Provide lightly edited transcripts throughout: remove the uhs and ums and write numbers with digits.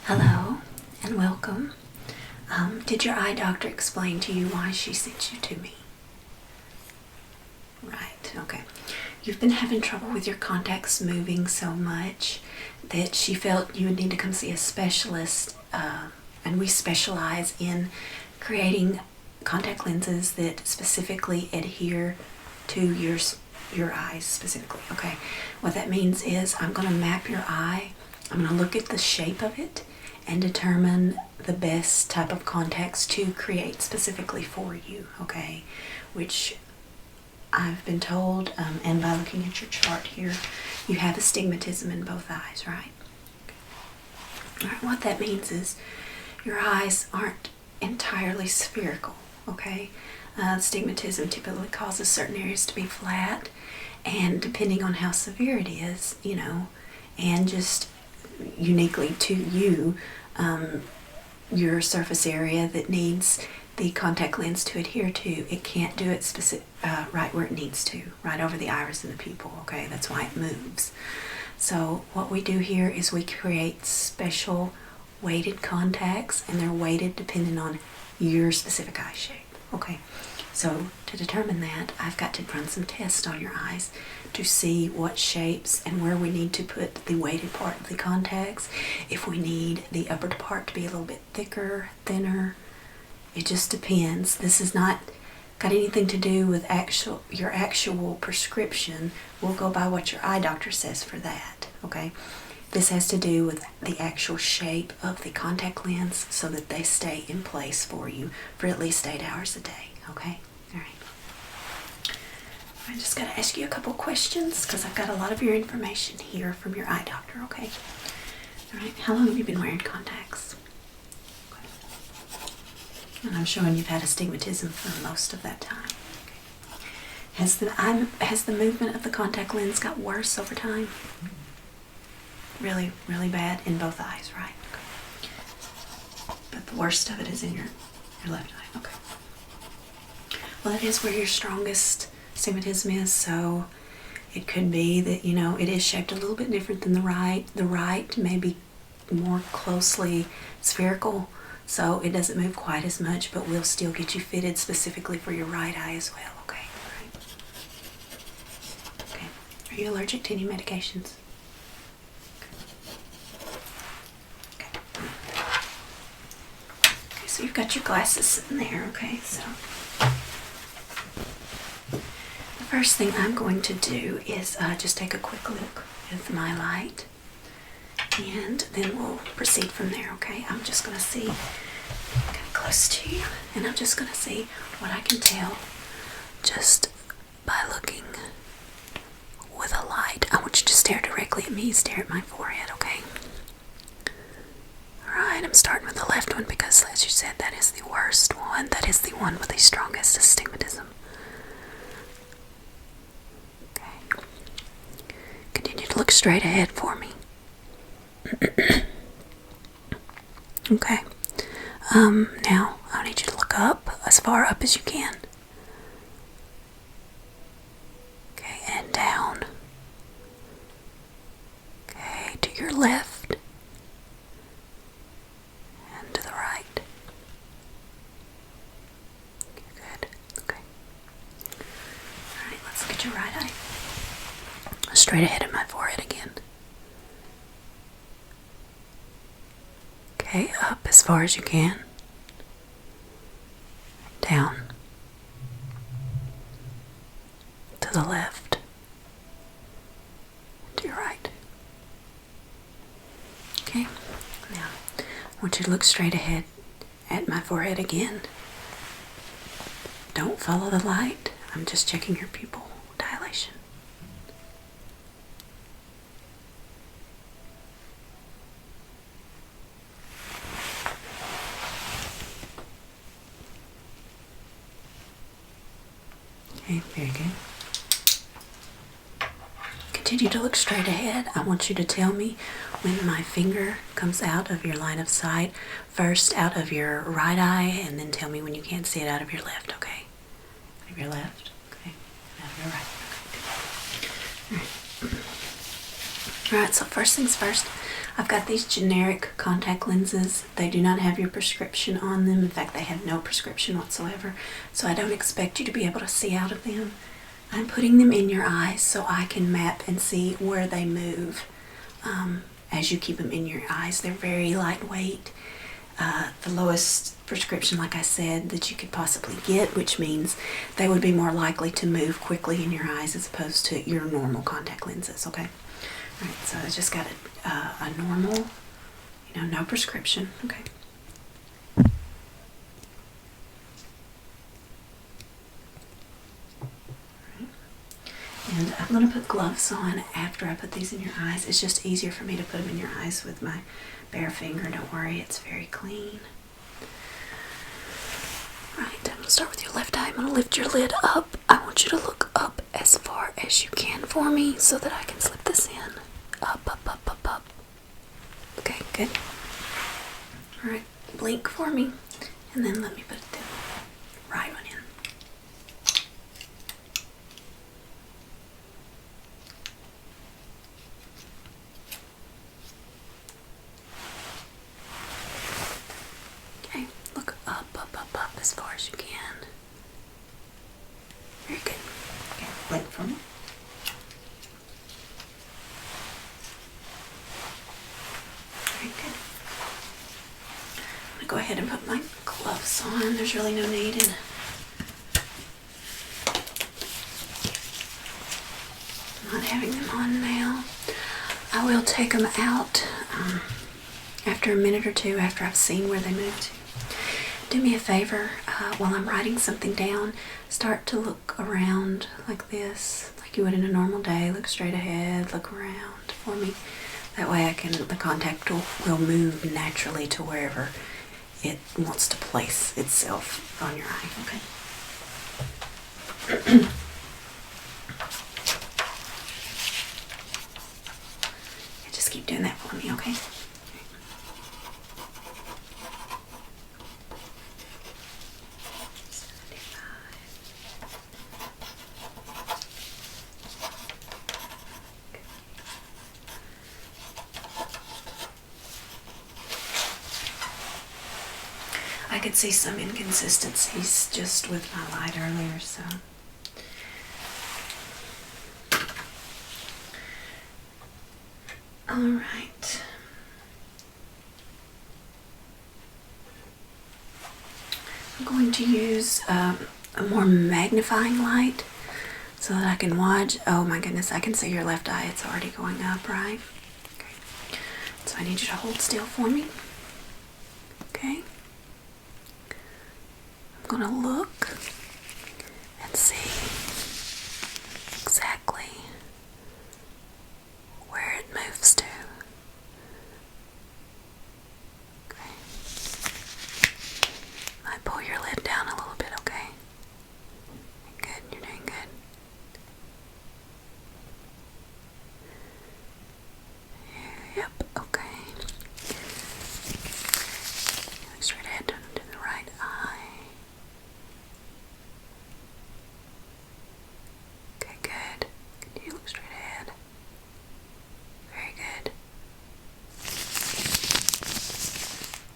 Hello and welcome. Did your eye doctor explain to you why she sent you to me? Right, okay. You've been having trouble with your contacts moving so much that she felt you would need to come see a specialist, and we specialize in creating contact lenses that specifically adhere to your eyes specifically, okay? What that means is I'm going to map your eye. I'm going to look at the shape of it and determine the best type of contacts to create specifically for you, okay? Which I've been told, and by looking at your chart here, you have astigmatism in both eyes, right? All right, what that means is your eyes aren't entirely spherical, okay? Astigmatism typically causes certain areas to be flat, and depending on how severe it is, and just uniquely to you, your surface area that needs the contact lens to adhere to, it can't do it right where it needs to, right over the iris and the pupil, okay? That's why it moves. So what we do here is we create special weighted contacts, and they're weighted depending on your specific eye shape, okay? So to determine that, I've got to run some tests on your eyes to see what shapes and where we need to put the weighted part of the contacts. If we need the upper part to be a little bit thicker, thinner, it just depends. This is not got anything to do with your actual prescription. We'll go by what your eye doctor says for that, okay? This has to do with the actual shape of the contact lens so that they stay in place for you for at least 8 hours a day, okay? All right. I just got to ask you a couple questions because I've got a lot of your information here from your eye doctor, okay? All right. How long have you been wearing contacts? Okay. And I'm showing you've had astigmatism for most of that time. Okay. Has the movement of the contact lens got worse over time? Really, really bad in both eyes, right? Okay. But the worst of it is in your left eye, okay. Well, that is where your strongest astigmatism is, so it could be that, it is shaped a little bit different than the right. The right may be more closely spherical, so it doesn't move quite as much, but we'll still get you fitted specifically for your right eye as well, okay? All right. Okay. Are you allergic to any medications? Okay. Okay, so you've got your glasses sitting there, okay? So first thing I'm going to do is just take a quick look with my light, and then we'll proceed from there, okay? I'm just going to see, kind of close to you, and I'm just going to see what I can tell just by looking with a light. I want you to stare directly at me, stare at my forehead, okay? Alright, I'm starting with the left one because, as you said, that is the worst one. That is the one with the strongest astigmatism. Look straight ahead for me. Okay. Now I need you to look up, as far up as you can. Okay, and down. Okay, to your left. And to the right. Good. Okay. Alright, let's look at your right eye. Straight ahead of my forehead again. Okay, up as far as you can. Down. To the left. To your right. Okay, now I want you to look straight ahead at my forehead again. Don't follow the light. I'm just checking your pupil dilation. Okay, very good. Continue to look straight ahead. I want you to tell me when my finger comes out of your line of sight, first out of your right eye, and then tell me when you can't see it out of your left, okay? Out of your left, okay. Out of your right, okay. All right. All right, so first things first, I've got these generic contact lenses. They do not have your prescription on them. In fact, they have no prescription whatsoever. So I don't expect you to be able to see out of them. I'm putting them in your eyes so I can map and see where they move as you keep them in your eyes. They're very lightweight. The lowest prescription, like I said, that you could possibly get, which means they would be more likely to move quickly in your eyes as opposed to your normal contact lenses, okay? All right, so I just got a normal, no prescription, okay? And I'm going to put gloves on after I put these in your eyes. It's just easier for me to put them in your eyes with my bare finger. Don't worry, it's very clean. Right, I'm going to start with your left eye. I'm going to lift your lid up. I want you to look up as far as you can for me so that I can slip this in. Up, up, up, up, up. Okay, good. All right, blink for me, and then let me put the right one in. As far as you can. Very good. Okay, blink for me. Very good. I'm going to go ahead and put my gloves on. There's really no need in not having them on now. I will take them out after a minute or two after I've seen where they move to. Do me a favor, while I'm writing something down, start to look around like this, like you would in a normal day. Look straight ahead, look around for me. That way the contact will move naturally to wherever it wants to place itself on your eye, okay? Just keep doing that for me, okay? I could see some inconsistencies just with my light earlier, so. All right. I'm going to use a more magnifying light so that I can watch. Oh my goodness, I can see your left eye. It's already going up, right? Okay. So I need you to hold still for me. Okay. I'm going to look and see exactly where it moves to. Okay. I pull your lid down a little bit, okay? Good, you're doing good. Yep, okay. Look straight ahead to the right eye. Okay, good. Continue to look straight ahead. Very good.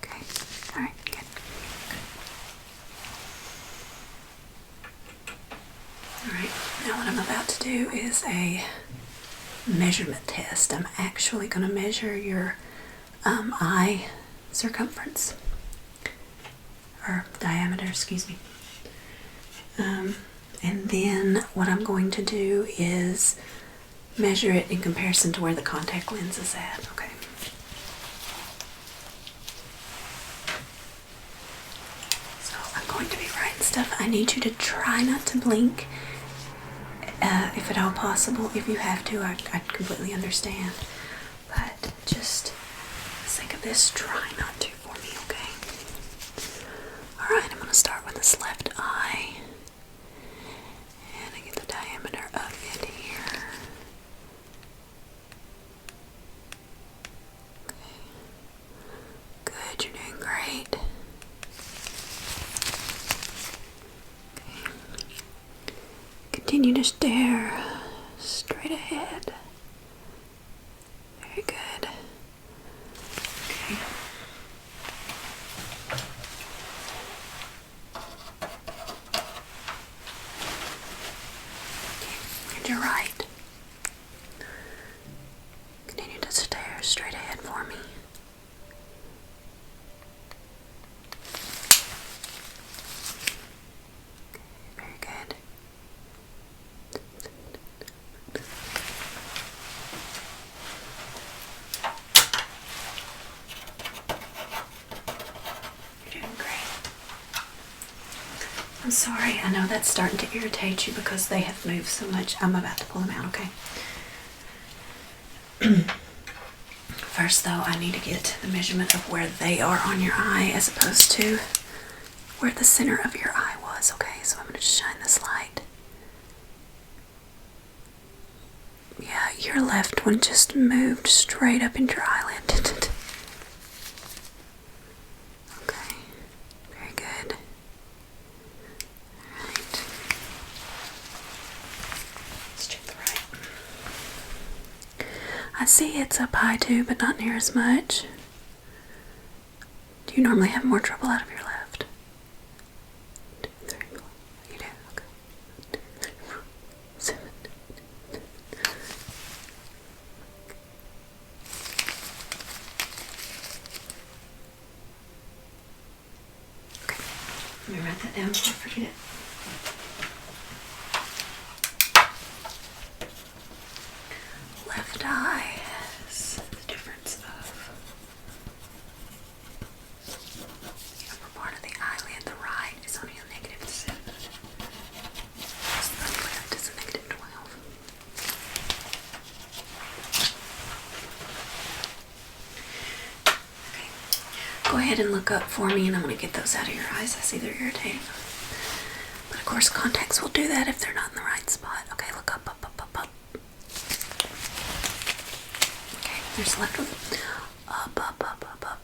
Okay, alright, good. Alright, now what I'm about to do is a measurement test. I'm actually going to measure your eye circumference, or diameter, excuse me. And then what I'm going to do is measure it in comparison to where the contact lens is at, okay? So I'm going to be writing stuff. I need you to try not to blink, if at all possible. If you have to, I completely understand. But just for the sake of this, try not to for me, okay? Alright, I'm going to start with this left eye. And I get the diameter of it here. Okay. Good, you're doing great. Okay. Continue to stare straight ahead. Very good. Okay. And you're right. Continue to stare straight ahead for me. Very good. You're doing great. I'm sorry, I know that's starting to irritate you because they have moved so much. I'm about to pull them out, okay? First, though, I need to get the measurement of where they are on your eye as opposed to where the center of your eye was, okay? So I'm going to just shine this light. Yeah, your left one just moved straight up into your eyelid. Okay, very good. Alright. Let's check the right. I see it's up high too, but not near as much. Do you normally have more trouble out of your left? 2, 3, 4. You do? Okay. 2, 3, 4, 7. Okay. Let me write that down before I forget it. Left eye has the difference of the upper part of the eyelid. The right is only a -7. The left is a -12. Okay. Go ahead and look up for me, and I'm going to get those out of your eyes. I see they're irritating. But of course, contacts will do that if they're not in the right spot. Okay, look up, up, up, up, up. Okay, there's the left one. Up, up, up, up, up.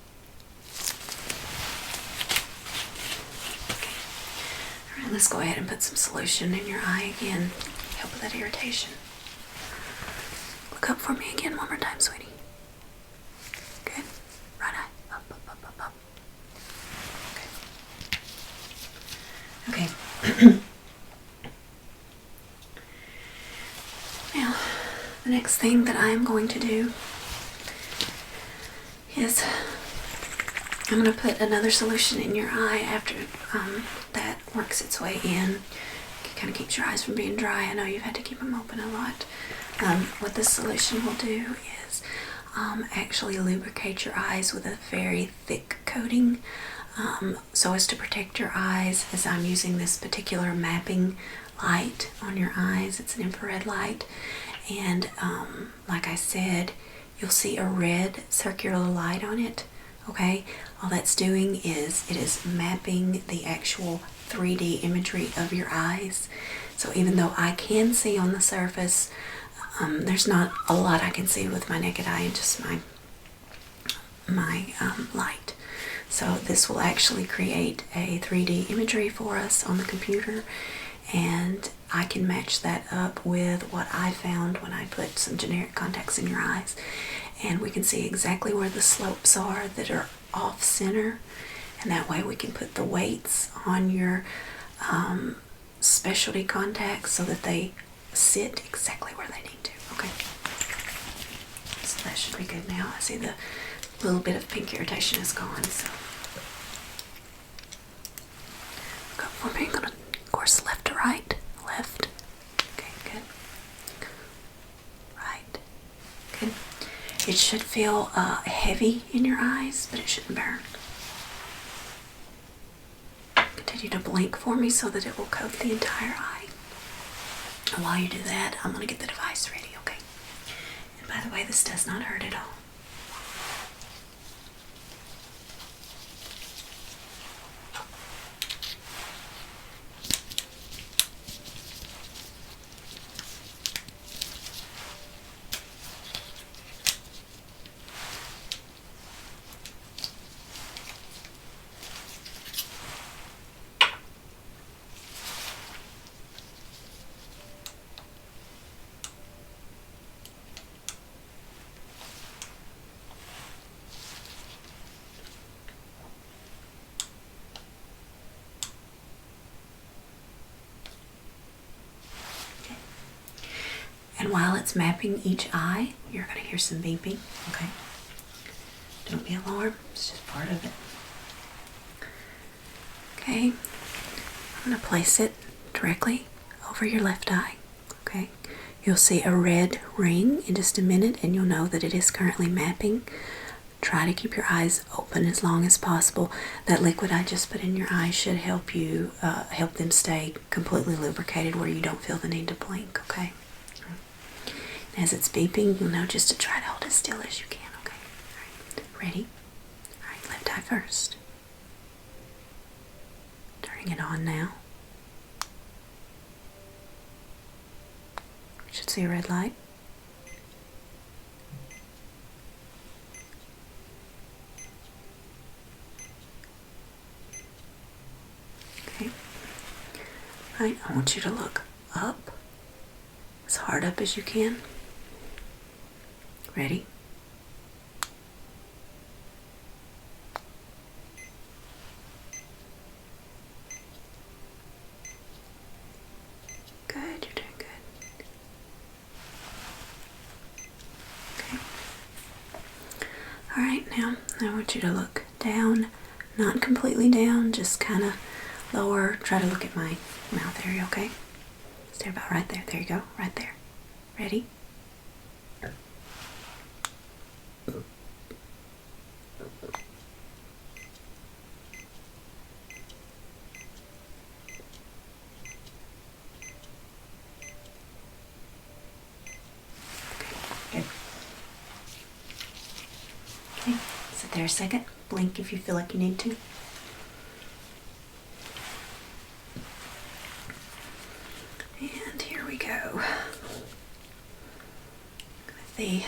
Okay. Alright, let's go ahead and put some solution in your eye again. Help with that irritation. Look up for me again one more time, sweetie. Good. Right eye. Up, up, up, up, up. Okay. Okay. Now, the next thing that I am going to do is I'm going to put another solution in your eye after that works its way in. It kind of keeps your eyes from being dry. I know you've had to keep them open a lot. What this solution will do is actually lubricate your eyes with a very thick coating so as to protect your eyes, as I'm using this particular mapping light on your eyes. It's an infrared light, and like I said, you'll see a red circular light on it. Okay, all that's doing is it is mapping the actual 3D imagery of your eyes. So even though I can see on the surface, there's not a lot I can see with my naked eye and just my light. So this will actually create a 3D imagery for us on the computer, and I can match that up with what I found when I put some generic contacts in your eyes, and we can see exactly where the slopes are that are off center, and that way we can put the weights on your specialty contacts so that they sit exactly where they need to. Okay, so that should be good now. I see the little bit of pink irritation is gone, so look up for me. I'm gonna, of course, left to right. Left. Okay, good. Right. Good. It should feel heavy in your eyes, but it shouldn't burn. Continue to blink for me so that it will coat the entire eye. And while you do that, I'm going to get the device ready, okay? And by the way, this does not hurt at all. while it's mapping each eye, you're going to hear some beeping, okay? Don't be alarmed, it's just part of it. Okay, I'm going to place it directly over your left eye, okay? You'll see a red ring in just a minute, and you'll know that it is currently mapping. Try to keep your eyes open as long as possible. That liquid I just put in your eyes should help you, help them stay completely lubricated where you don't feel the need to blink, okay? As it's beeping, you'll know just to try to hold as still as you can, okay? All right. Ready? All right, left eye first. Turning it on now. You should see a red light. Okay. All right, I want you to look up, as hard up as you can. Ready? Good, you're doing good. Okay. Alright, now I want you to look down, not completely down, just kind of lower. Try to look at my mouth area, okay? Stay about right there. There you go, right there. Ready? Good. Okay, sit there a second. Blink if you feel like you need to. And here we go. With the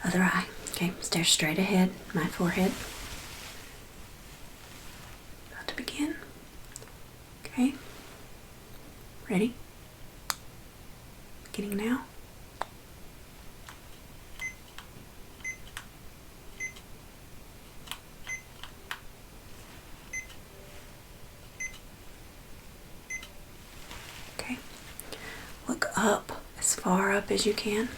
other eye. Okay, stare straight ahead, my forehead. About to begin. Okay. Ready? Beginning now. Okay. Look up, as far up as you can.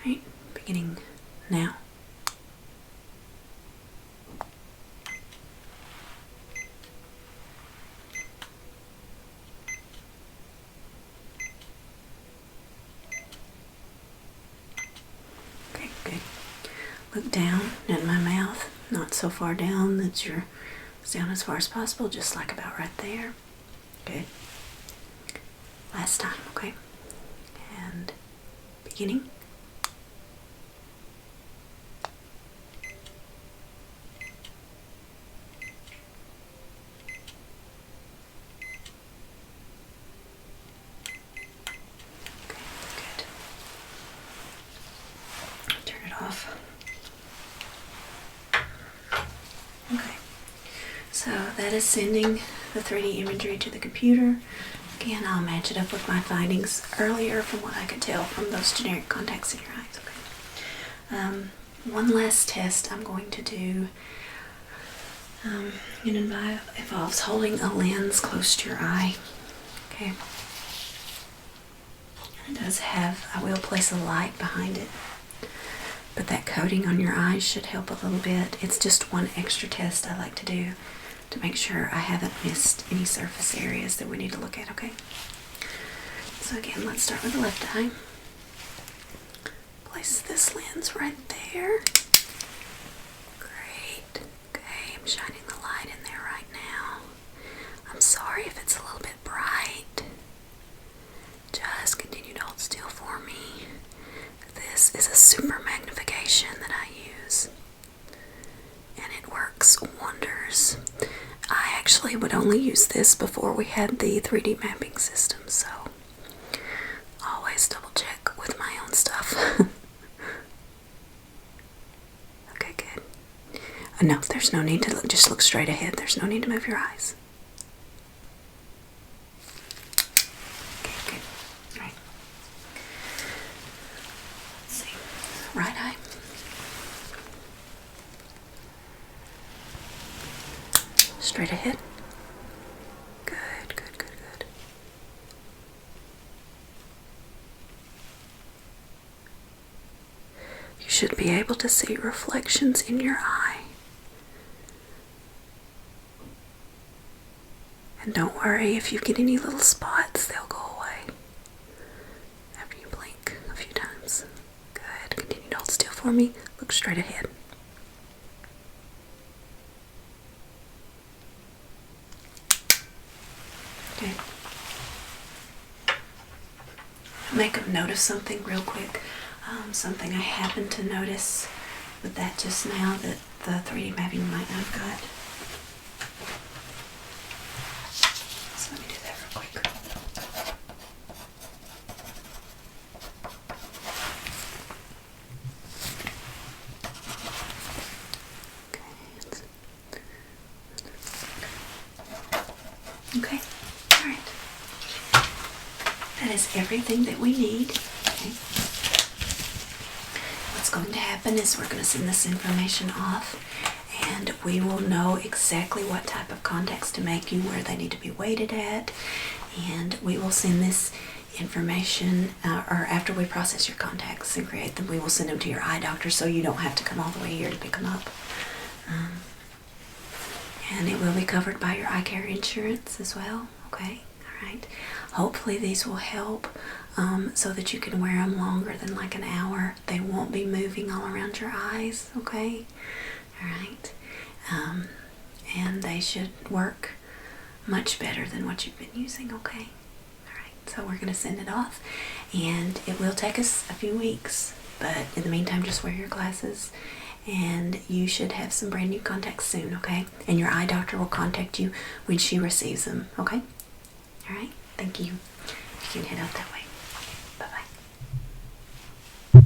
Right, beginning now. Okay, good. Look down at my mouth, not so far down that you're down as far as possible, just like about right there. Good. Last time, okay? And beginning. Okay, good. Turn it off. Okay. So that is sending the 3D imagery to the computer. Again, I'll match it up with my findings earlier from what I could tell from those generic contacts in your eyes. Okay. One last test I'm going to do. It involves holding a lens close to your eye. Okay. It does have, I will place a light behind it, but that coating on your eyes should help a little bit. It's just one extra test I like to do to make sure I haven't missed any surface areas that we need to look at, okay? So again, let's start with the left eye. Place this lens right there. Great. Okay, I'm shining the light in there right now. I'm sorry if it's a little bit bright. Just continue to hold still for me. This is a super magnification that I use, and it works wonders. I actually would only use this before we had the 3D mapping system, so always double check with my own stuff. Okay, good. No, there's no need to look, just look straight ahead. There's no need to move your eyes. Okay, good. All right. Let's see. Right eye. Straight ahead. Good, good, good, good. should be able to see reflections in your eye. And don't worry if you get any little spots, they'll go away after you blink a few times. Good. Continue to hold still for me. Look straight ahead. Okay. Make a note of something real quick. Something I happened to notice with that just now that the 3D mapping might not have got. So let me do that real quick. Okay, all right. That is everything that we need. Okay. What's going to happen is we're going to send this information off, and we will know exactly what type of contacts to make you, where they need to be weighted at, and we will send this information, or after we process your contacts and create them, we will send them to your eye doctor so you don't have to come all the way here to pick them up. And it will be covered by your eye care insurance as well. Okay, all right. Hopefully these will help so that you can wear them longer than like an hour. They won't be moving all around your eyes. Okay, all right. And they should work much better than what you've been using. Okay, all right. So we're going to send it off, and it will take us a few weeks. But in the meantime, just wear your glasses. And you should have some brand new contacts soon, okay? And your eye doctor will contact you when she receives them, okay? All right, thank you. You can head out that way.